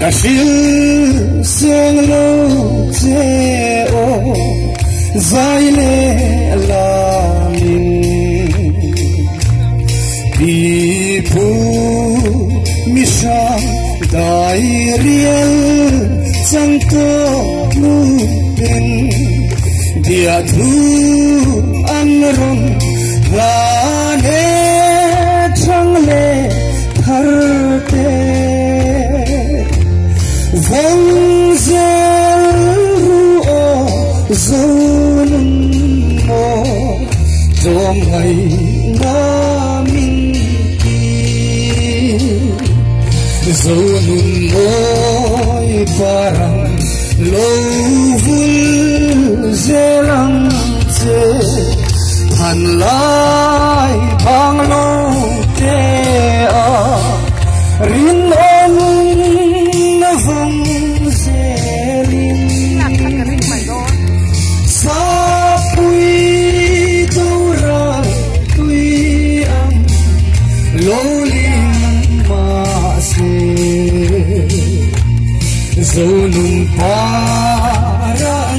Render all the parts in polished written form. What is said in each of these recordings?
Kashil seng lo che o zai le la min pi pu mi sha dai riel chang to lu pin dia thu an ron la ne chang le thar te vong zel ru o zon mo dom hai na min zon moi parang lo vul zelang che han lai bang lo te a rin on na vong zelin sa pui tu ra tui am lo lim ma se zonum parang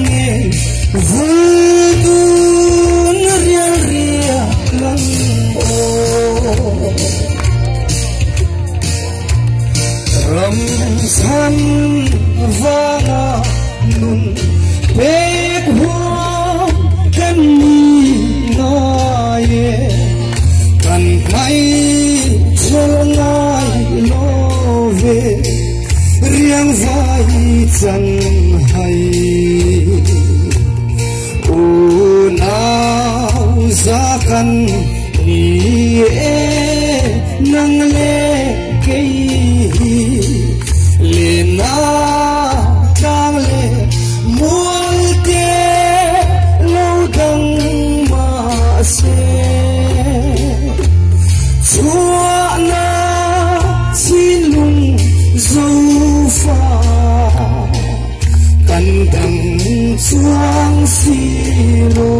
vulgun rial ria lang o ram san vanga nun pek ho kan ni na ye kan kai chol ngai lo ve riang vai chang hai zakan ni e nang le kei le na tang le mul te lo dang ma se chua na xin lung zo fa kan dang chuang si lo